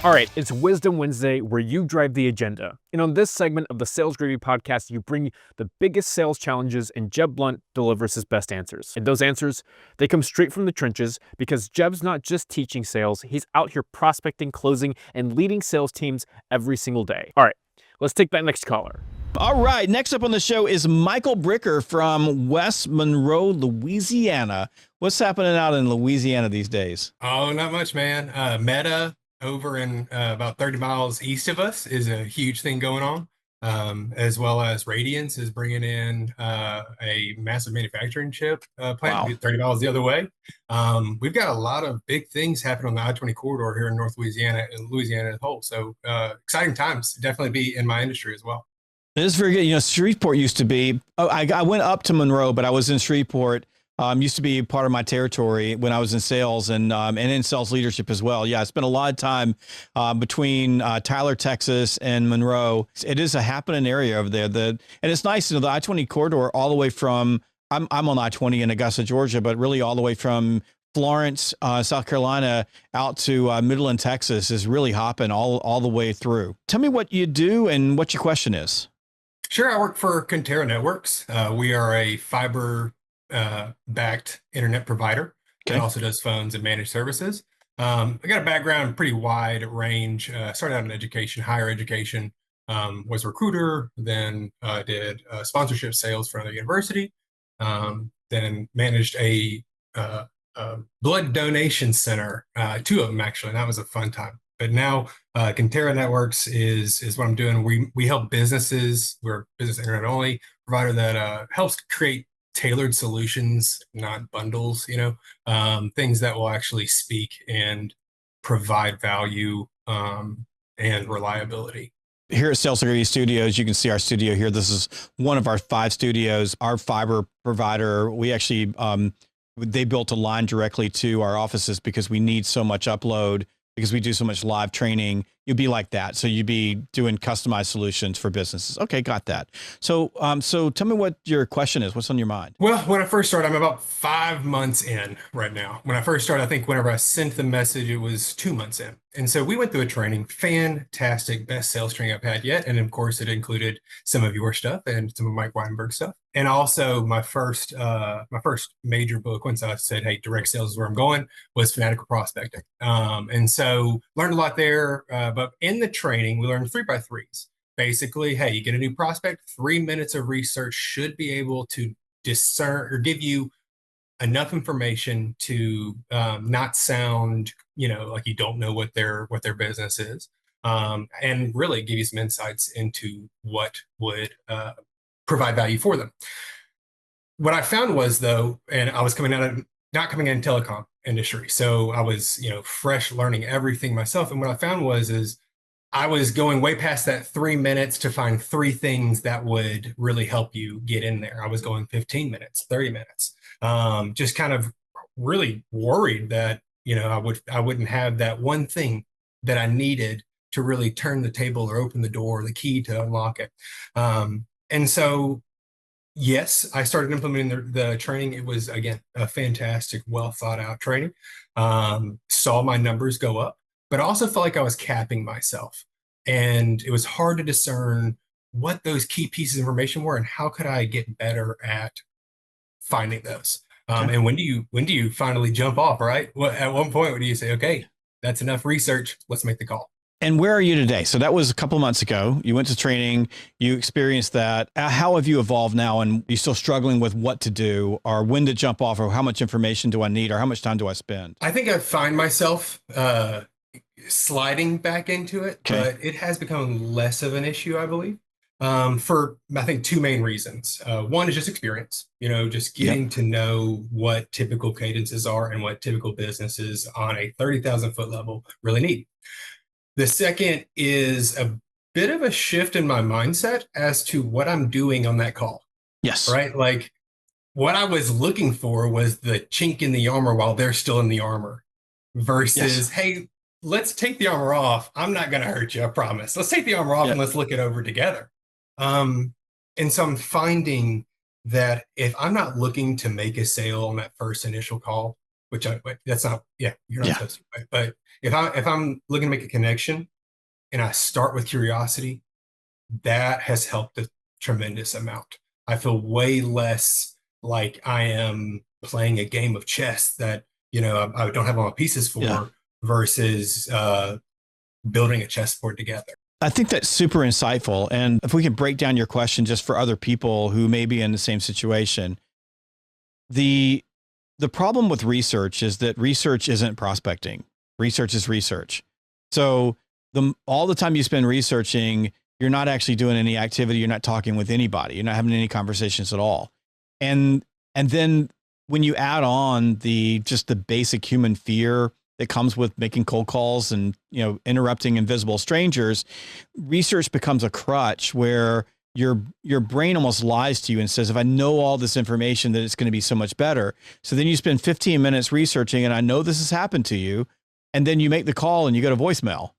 All right, it's Wisdom Wednesday where you drive the agenda. And on this segment of the Sales Gravy podcast, you bring the biggest sales challenges and Jeb Blount delivers his best answers. And those answers, they come straight from the trenches because Jeb's not just teaching sales, he's out here prospecting, closing, and leading sales teams every single day. All right, let's take that next caller. All right, next up on the show is Michael Bricker from West Monroe, Louisiana. What's happening out in Louisiana these days? Oh, not much, man. Meta over in about 30 miles east of us is a huge thing going on, as well as Radiance is bringing in a massive manufacturing chip plant. Wow. 30 miles the other way. We've got a lot of big things happening on the I-20 corridor here in North Louisiana and Louisiana as a whole. So exciting times, definitely be in my industry as well. It is very good. You know, Shreveport used to be, I went up to Monroe, but I was in Shreveport. Used to be part of my territory when I was in sales and in sales leadership as well. Yeah, I spent a lot of time between Tyler, Texas and Monroe. It is a happening area over there. And it's nice, you know, the I-20 corridor all the way from, I'm on I-20 in Augusta, Georgia, but really all the way from Florence, South Carolina out to Midland, Texas is really hopping all the way through. Tell me what you do and what your question is. Sure, I work for Conterra Networks. We are a fiber backed internet provider that also does phones and managed services. I got a background, pretty wide range. Started out in education, higher education, was a recruiter, then did sponsorship sales for another university, then managed a blood donation center, two of them actually, and that was a fun time. But now Conterra Networks is what I'm doing. We help businesses. We're a business internet only provider that helps create tailored solutions, not bundles, you know, things that will actually speak and provide value and reliability. Here at Salesgravy Studios, you can see our studio here. This is one of our 5 studios. Our fiber provider, we actually, they built a line directly to our offices because we need so much upload, because we do so much live training. You'd be like that. So you'd be doing customized solutions for businesses. Okay, got that. So so tell me what your question is. What's on your mind? Well, when I first started, I'm about 5 months in right now. When I first started, I think whenever I sent the message, it was 2 months in. And so we went through a training, fantastic, best sales training I've had yet. And of course, it included some of your stuff and some of Mike Weinberg's stuff. And also my first major book, once I said, hey, direct sales is where I'm going, was Fanatical Prospecting. And so learned a lot there. But in the training, we learned 3x3s. Basically, hey, you get a new prospect, 3 minutes of research should be able to discern or give you enough information to not sound, you know, like you don't know what their business is, and really give you some insights into what would provide value for them. What I found was, though, and I was not coming in telecom industry, so I was, you know, fresh learning everything myself. And what I found is I was going way past that 3 minutes to find 3 things that would really help you get in there. I was going 15 minutes, 30 minutes, just kind of really worried that, you know, I wouldn't have that one thing that I needed to really turn the table or open the door, the key to unlock it. And so, yes, I started implementing the training. It was, again, a fantastic, well thought out training. Saw my numbers go up, but I also felt like I was capping myself. And it was hard to discern what those key pieces of information were and how could I get better at finding those. And when do you finally jump off, right? At one point, when do you say, okay, that's enough research, let's make the call? And where are you today? So that was a couple of months ago. You went to training, you experienced that. How have you evolved now? And are you still struggling with what to do or when to jump off or how much information do I need or how much time do I spend? I think I find myself sliding back into it, but it has become less of an issue, I believe, for, I think, 2 main reasons. One is just experience, you know, just getting to know what typical cadences are and what typical businesses on a 30,000 foot level really need. The second is a bit of a shift in my mindset as to what I'm doing on that call. Yes. Right? Like what I was looking for was the chink in the armor while they're still in the armor versus, hey, let's take the armor off. I'm not going to hurt you, I promise. Let's take the armor off and let's look it over together. And so I'm finding that if I'm not looking to make a sale on that first initial call, that's not, yeah, you're not Yeah. supposed to. But if I'm looking to make a connection and I start with curiosity, that has helped a tremendous amount. I feel way less like I am playing a game of chess that, I don't have all my pieces Yeah. for versus building a chessboard together. I think that's super insightful. And if we can break down your question just for other people who may be in the same situation, the problem with research is that research isn't prospecting. Research is research. So all the time you spend researching, you're not actually doing any activity. You're not talking with anybody. You're not having any conversations at all. And then when you add on just the basic human fear that comes with making cold calls and, interrupting invisible strangers, research becomes a crutch where your brain almost lies to you and says, if I know all this information, then it's going to be so much better. So then you spend 15 minutes researching, and I know this has happened to you. And then you make the call and you go to voicemail.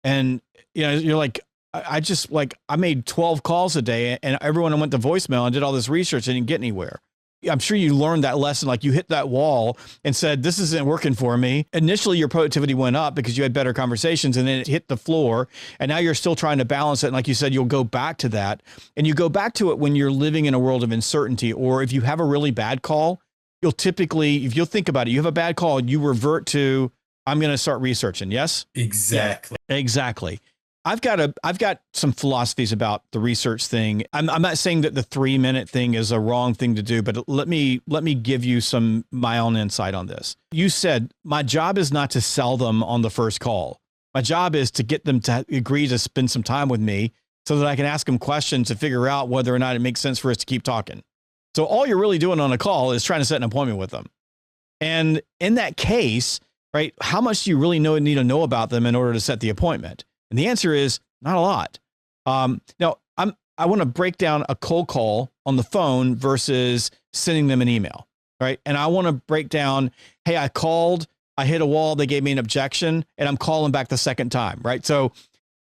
And, you're like, I made 12 calls a day and everyone went to voicemail and did all this research and didn't get anywhere. I'm sure you learned that lesson. Like you hit that wall and said, this isn't working for me. Initially, your productivity went up because you had better conversations, and then it hit the floor. And now you're still trying to balance it. And like you said, you'll go back to that. And you go back to it when you're living in a world of uncertainty, or if you have a really bad call, you'll typically, if you'll think about it, you have a bad call, you revert to, I'm going to start researching. Yes? Exactly. Yeah, exactly. I've got some philosophies about the research thing. I'm not saying that the 3-minute thing is a wrong thing to do, but let me give you my own insight on this. You said my job is not to sell them on the first call. My job is to get them to agree to spend some time with me so that I can ask them questions to figure out whether or not it makes sense for us to keep talking. So all you're really doing on a call is trying to set an appointment with them. And in that case, right, how much do you really need to know about them in order to set the appointment? And the answer is not a lot. Now, I want to break down a cold call on the phone versus sending them an email, right? And I want to break down, hey, I called, I hit a wall, they gave me an objection, and I'm calling back the second time, right? So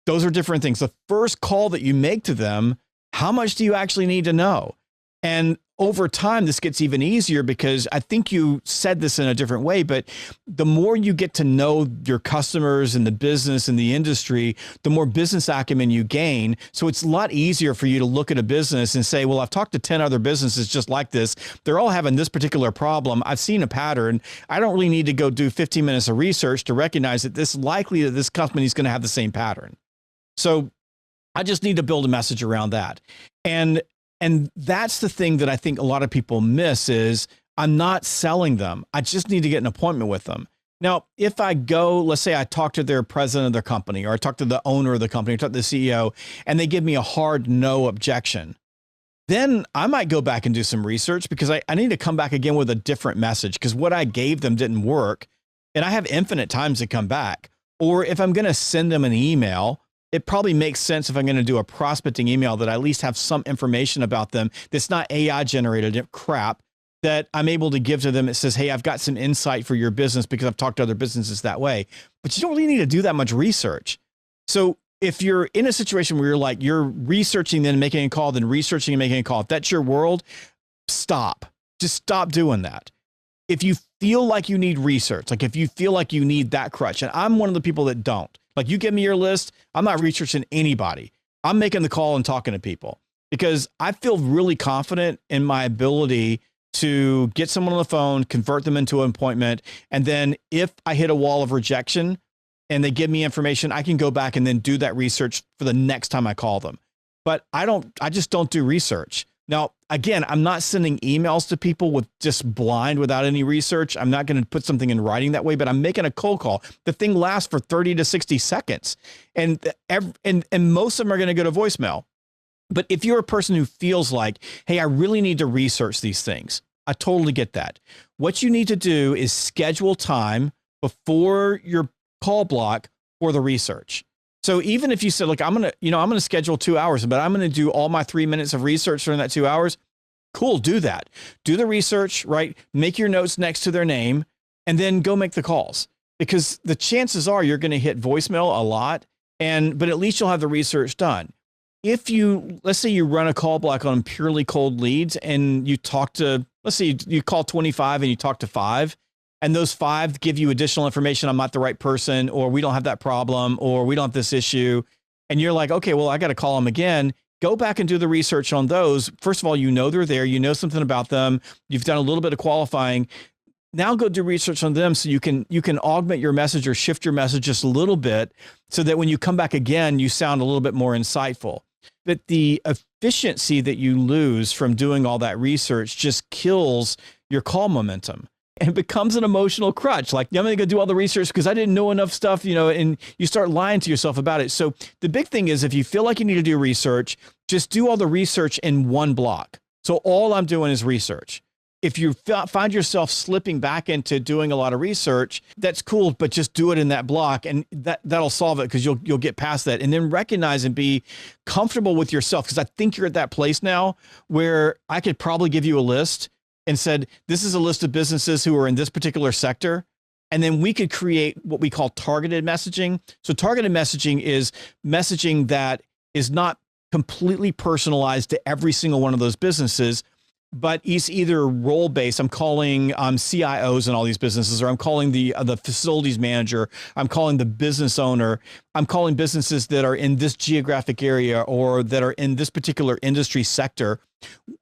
those are different things. The first call that you make to them, how much do you actually need to know? And over time, this gets even easier because I think you said this in a different way, but the more you get to know your customers and the business and the industry, the more business acumen you gain. So it's a lot easier for you to look at a business and say, well, I've talked to 10 other businesses just like this. They're all having this particular problem. I've seen a pattern. I don't really need to go do 15 minutes of research to recognize that this likely that this company is going to have the same pattern. So I just need to build a message around that. And that's the thing that I think a lot of people miss is I'm not selling them. I just need to get an appointment with them. Now, if I go, let's say I talk to their president of their company, or I talk to the owner of the company, or talk to the CEO, and they give me a hard no objection, then I might go back and do some research because I need to come back again with a different message because what I gave them didn't work. And I have infinite times to come back. Or if I'm going to send them an email, it probably makes sense if I'm going to do a prospecting email that I at least have some information about them that's not AI generated crap that I'm able to give to them. It says, hey, I've got some insight for your business because I've talked to other businesses that way. But you don't really need to do that much research. So if you're in a situation where you're researching, then making a call, then researching and making a call, if that's your world, stop. Just stop doing that. If you feel like you need research, like if you feel like you need that crutch, and I'm one of the people that don't. Like you give me your list, I'm not researching anybody. I'm making the call and talking to people because I feel really confident in my ability to get someone on the phone, convert them into an appointment. And then if I hit a wall of rejection and they give me information, I can go back and then do that research for the next time I call them. But I just don't do research. Now, again, I'm not sending emails to people with just blind without any research. I'm not going to put something in writing that way, but I'm making a cold call. The thing lasts for 30 to 60 seconds. And most of them are going to go to voicemail. But if you're a person who feels like, hey, I really need to research these things, I totally get that. What you need to do is schedule time before your call block for the research. So even if you said, look, I'm going to schedule 2 hours, but I'm going to do all my 3 minutes of research during that 2 hours. Cool. Do that. Do the research, right? Make your notes next to their name and then go make the calls because the chances are you're going to hit voicemail a lot. But at least you'll have the research done. If let's say you run a call block on purely cold leads and you talk to, let's say you call 25 and you talk to 5, and those 5 give you additional information. I'm not the right person, or we don't have that problem, or we don't have this issue. And you're like, okay, well, I got to call them again. Go back and do the research on those. First of all, you know they're there. You know something about them. You've done a little bit of qualifying. Now go do research on them so you can augment your message or shift your message just a little bit so that when you come back again, you sound a little bit more insightful. But the efficiency that you lose from doing all that research just kills your call momentum. And it becomes an emotional crutch. Like, I'm going to go do all the research because I didn't know enough stuff, and you start lying to yourself about it. So the big thing is, if you feel like you need to do research, just do all the research in one block. So all I'm doing is research. If you find yourself slipping back into doing a lot of research, that's cool, but just do it in that block, and that'll solve it, because you'll get past that. And then recognize and be comfortable with yourself, because I think you're at that place now where I could probably give you a list and said, this is a list of businesses who are in this particular sector. And then we could create what we call targeted messaging. So targeted messaging is messaging that is not completely personalized to every single one of those businesses, but it's either role-based. I'm calling CIOs in all these businesses, or I'm calling the facilities manager. I'm calling the business owner. I'm calling businesses that are in this geographic area or that are in this particular industry sector.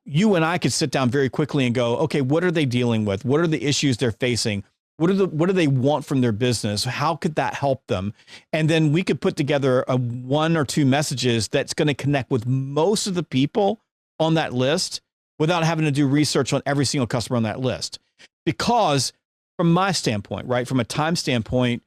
You and I could sit down very quickly and go, okay, what are they dealing with? What are the issues they're facing? What do they want from their business? How could that help them? And then we could put together a 1 or 2 messages that's going to connect with most of the people on that list, without having to do research on every single customer on that list. Because from my standpoint, right, from a time standpoint,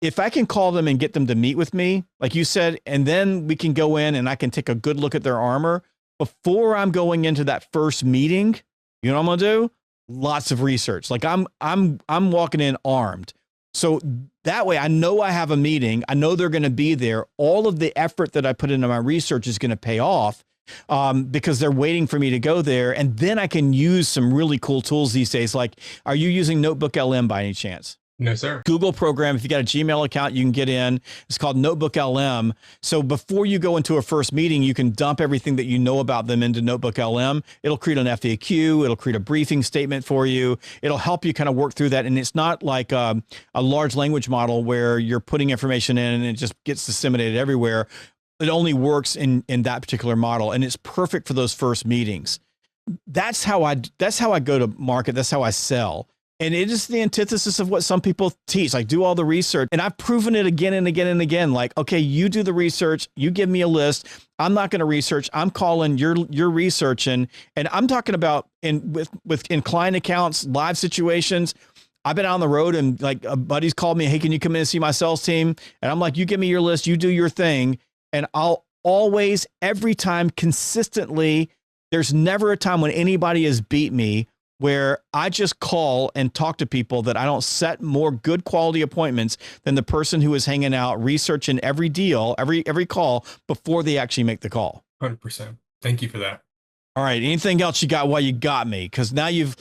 if I can call them and get them to meet with me, like you said, and then we can go in and I can take a good look at their armor before I'm going into that first meeting, you know what I'm gonna do? Lots of research. Like I'm walking in armed. So that way I know I have a meeting. I know they're gonna be there. All of the effort that I put into my research is gonna pay off. Because they're waiting for me to go there. And then I can use some really cool tools these days. Like, are you using Notebook LM by any chance? No, sir. Google program. If you got a Gmail account, you can get in. It's called Notebook LM. So before you go into a first meeting, you can dump everything that you know about them into Notebook LM. It'll create an FAQ. It'll create a briefing statement for you. It'll help you kind of work through that. And it's not like a large language model where you're putting information in and it just gets disseminated everywhere. It only works in that particular model, and it's perfect for those first meetings. That's how I go to market. That's how I sell. And it is the antithesis of what some people teach, like do all the research. And I've proven it again and again and again. Like, okay, you do the research, you give me a list. I'm not going to research. I'm calling, you're researching. And I'm talking about in client accounts, live situations. I've been on the road and like a buddy's called me, hey, can you come in and see my sales team? And I'm like, you give me your list, you do your thing. And I'll always, every time, consistently, there's never a time when anybody has beat me where I just call and talk to people that I don't set more good quality appointments than the person who is hanging out, researching every deal, every call before they actually make the call. 100%. Thank you for that. All right. Anything else you got while you got me? Because now you've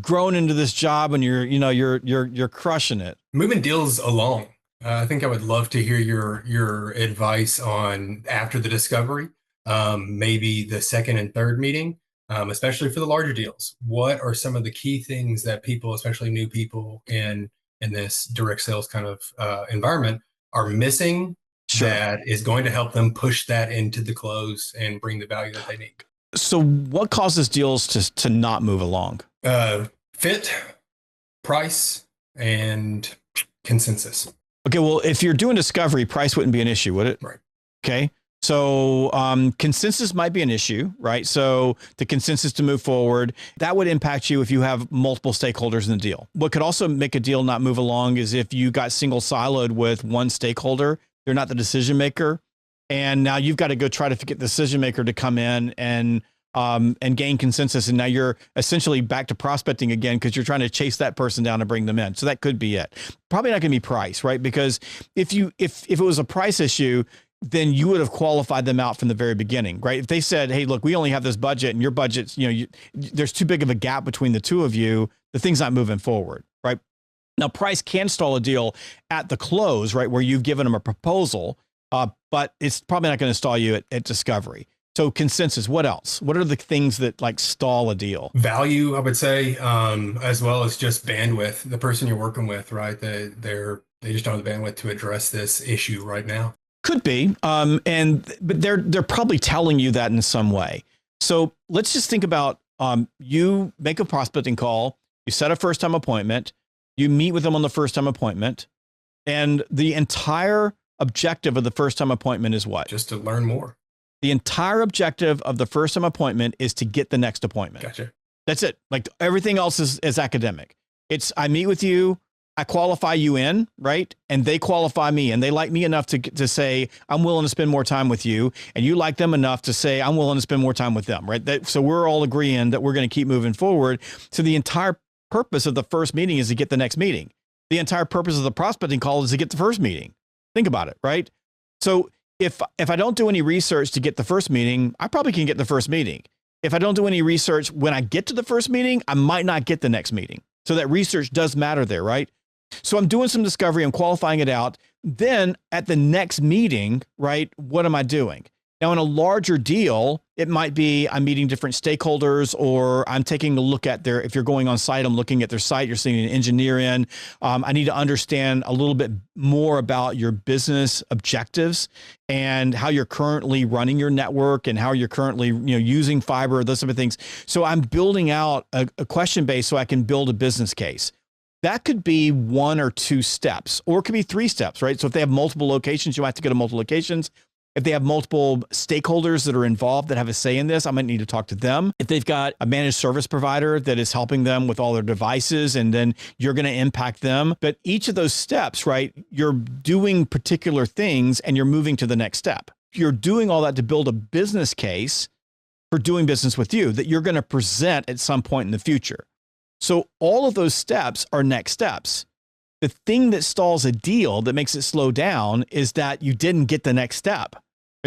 grown into this job and you're crushing it. Moving deals along. I think I would love to hear your advice on after the discovery, maybe the second and third meeting, especially for the larger deals. What are some of the key things that people, especially new people in this direct sales kind of environment, are missing that is going to help them push that into the close and bring the value that they need? So what causes deals to not move along? Fit, price, and consensus. Okay, well, if you're doing discovery, price wouldn't be an issue, would it? Right. Okay. So consensus might be an issue, right? So the consensus to move forward, that would impact you if you have multiple stakeholders in the deal. What could also make a deal not move along is if you got single siloed with one stakeholder, they're not the decision maker. And now you've got to go try to get the decision maker to come in and gain consensus. And now you're essentially back to prospecting again because you're trying to chase that person down and bring them in. So that could be it. Probably not going to be price, right? Because if it was a price issue, then you would have qualified them out from the very beginning, right? If they said, hey, look, we only have this budget and your budget's, there's too big of a gap between the two of you, the thing's not moving forward, right? Now, price can stall a deal at the close, right? Where you've given them a proposal, but it's probably not going to stall you at discovery. So consensus, what else? What are the things that like stall a deal? Value, I would say, as well as just bandwidth. The person you're working with, right? They just don't have the bandwidth to address this issue right now. Could be, but they're probably telling you that in some way. So let's just think about you make a prospecting call, you set a first time appointment, you meet with them on the first time appointment, and the entire objective of the first time appointment is what? Just to learn more. The entire objective of the first time appointment is to get the next appointment. Gotcha. That's it. Like everything else is academic. It's I meet with you, I qualify you in, right? And they qualify me, and they like me enough to say, I'm willing to spend more time with you. And you like them enough to say, I'm willing to spend more time with them, right? So we're all agreeing that we're going to keep moving forward. So the entire purpose of the first meeting is to get the next meeting. The entire purpose of the prospecting call is to get the first meeting. Think about it, right? So if I don't do any research to get the first meeting, I probably can get the first meeting. If I don't do any research when I get to the first meeting, I might not get the next meeting. So that research does matter there, right? So I'm doing some discovery, I'm qualifying it out. Then at the next meeting, right, what am I doing? Now in a larger deal, it might be I'm meeting different stakeholders, or I'm taking a look at if you're going on site, I'm looking at their site, you're seeing an engineer in. I need to understand a little bit more about your business objectives and how you're currently running your network and how you're currently using fiber, those type of things. So I'm building out a question base so I can build a business case. That could be 1 or 2 steps, or it could be 3 steps, right? So if they have multiple locations, you might have to go to multiple locations. If they have multiple stakeholders that are involved that have a say in this, I might need to talk to them. If they've got a managed service provider that is helping them with all their devices, and then you're going to impact them. But each of those steps, right, you're doing particular things and you're moving to the next step. You're doing all that to build a business case for doing business with you that you're going to present at some point in the future. So all of those steps are next steps. The thing that stalls a deal, that makes it slow down, is that you didn't get the next step.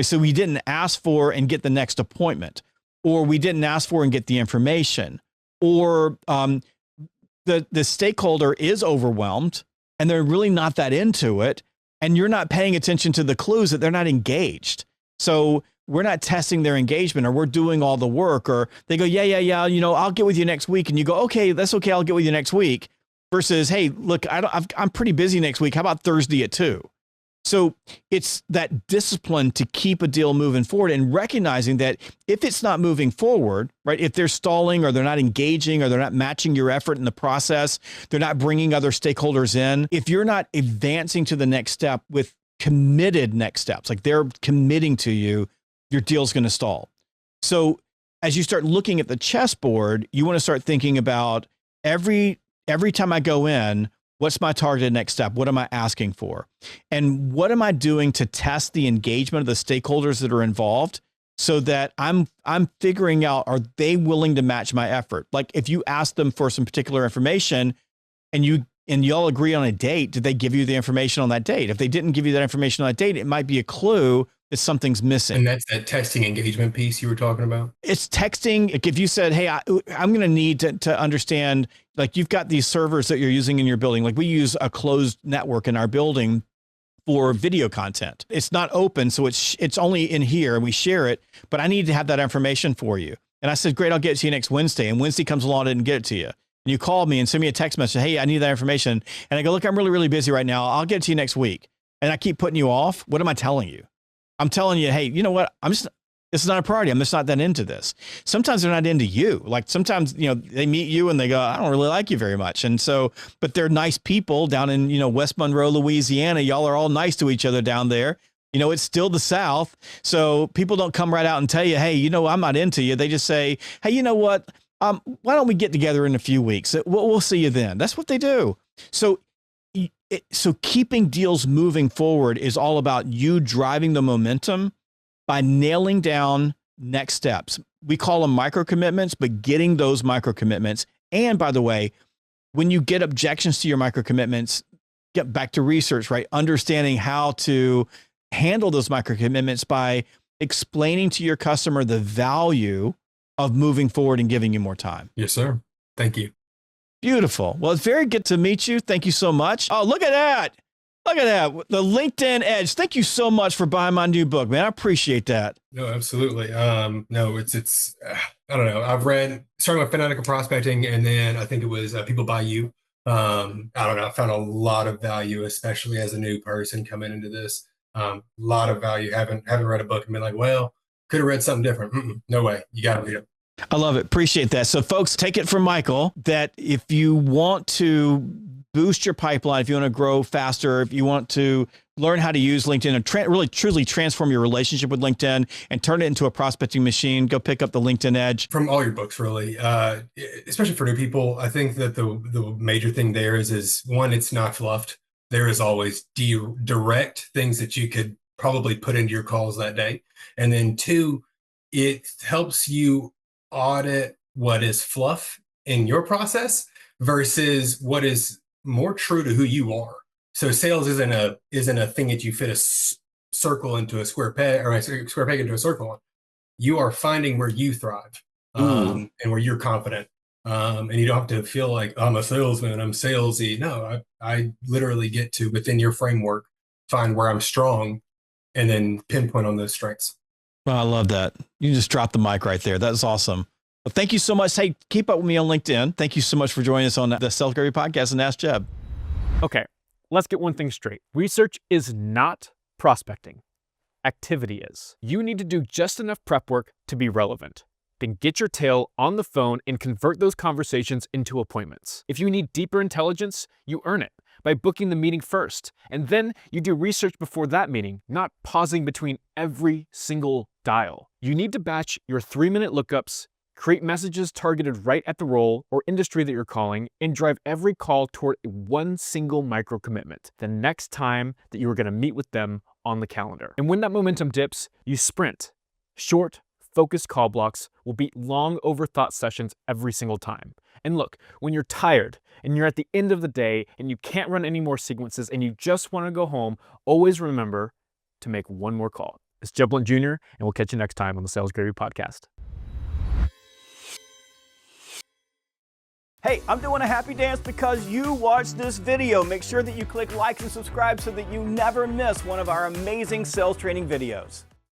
So we didn't ask for and get the next appointment, or we didn't ask for and get the information, or the stakeholder is overwhelmed and they're really not that into it, and you're not paying attention to the clues that they're not engaged. So we're not testing their engagement, or we're doing all the work, or they go, yeah, I'll get with you next week. And you go, okay, that's okay. I'll get with you next week, versus, hey, look, I'm pretty busy next week. How about Thursday at 2? So it's that discipline to keep a deal moving forward, and recognizing that if it's not moving forward, right, if they're stalling, or they're not engaging, or they're not matching your effort in the process, they're not bringing other stakeholders in. If you're not advancing to the next step with committed next steps, like they're committing to you, your deal's going to stall. So as you start looking at the chessboard, you want to start thinking about every time I go in, what's my targeted next step? What am I asking for? And what am I doing to test the engagement of the stakeholders that are involved, so that I'm figuring out, are they willing to match my effort? Like if you ask them for some particular information and y'all agree on a date, did they give you the information on that date? If they didn't give you that information on that date, it might be a clue that something's missing. And that's that testing engagement piece you were talking about? It's texting. Like if you said, hey, I'm going to need to understand, like you've got these servers that you're using in your building. Like we use a closed network in our building for video content. It's not open, so it's only in here and we share it, but I need to have that information for you. And I said, great, I'll get it to you next Wednesday. And Wednesday comes along, I didn't get it to you. And you called me and send me a text message, hey, I need that information. And I go, look, I'm really, really busy right now. I'll get it to you next week. And I keep putting you off. What am I telling you? I'm telling you, hey, you know what? This is not a priority. I'm just not that into this. Sometimes they're not into you. Like sometimes, they meet you and they go, I don't really like you very much. And so, but they're nice people down in, West Monroe, Louisiana. Y'all are all nice to each other down there. It's still the South. So people don't come right out and tell you, hey, I'm not into you. They just say, hey, you know what? Why don't we get together in a few weeks? We'll see you then. That's what they do. So keeping deals moving forward is all about you driving the momentum by nailing down next steps. We call them micro commitments, but getting those micro commitments. And by the way, when you get objections to your micro commitments, get back to research, right? Understanding how to handle those micro commitments by explaining to your customer the value of moving forward and giving you more time. Yes, sir. Thank you. Beautiful. Well, it's very good to meet you. Thank you so much. Oh, look at that. Look at that. The LinkedIn Edge. Thank you so much for buying my new book, man. I appreciate that. No, absolutely. No, it's I don't know. I've read starting with Fanatical Prospecting, and then I think it was People Buy You. I don't know. I found a lot of value, especially as a new person coming into this. A lot of value. Haven't read a book and been like, well, could have read something different. No way. You got to read it. I love it. Appreciate that. So folks, take it from Michael that if you want to boost your pipeline, if you want to grow faster, if you want to learn how to use LinkedIn and really truly transform your relationship with LinkedIn and turn it into a prospecting machine, go pick up the LinkedIn Edge. From all your books, really, especially for new people, I think that the major thing there is one, it's not fluffed. There is always direct things that you could probably put into your calls that day. And then two, it helps you audit what is fluff in your process versus what is more true to who you are. So sales isn't a thing that you fit a circle into a square peg, or a square peg into a circle on. You are finding where you thrive and where you're confident. And you don't have to feel like I'm a salesman, I'm salesy. No, I literally get to, within your framework, find where I'm strong and then pinpoint on those strengths. Well, I love that. You just dropped the mic right there. That's awesome. Well, thank you so much. Hey, keep up with me on LinkedIn. Thank you so much for joining us on the Sales Gravy Podcast and Ask Jeb. Okay, let's get one thing straight. Research is not prospecting. Activity is. You need to do just enough prep work to be relevant. Then get your tail on the phone and convert those conversations into appointments. If you need deeper intelligence, you earn it by booking the meeting first. And then you do research before that meeting, not pausing between every single dial. You need to batch your 3-minute lookups, create messages targeted right at the role or industry that you're calling, and drive every call toward one single micro commitment, the next time that you are going to meet with them on the calendar. And when that momentum dips, you sprint. Short, focused call blocks will beat long overthought sessions every single time. And look, when you're tired and you're at the end of the day and you can't run any more sequences and you just want to go home, always remember to make one more call. It's Jeb Blount Jr., and we'll catch you next time on the Sales Gravy Podcast. Hey, I'm doing a happy dance because you watched this video. Make sure that you click like and subscribe so that you never miss one of our amazing sales training videos.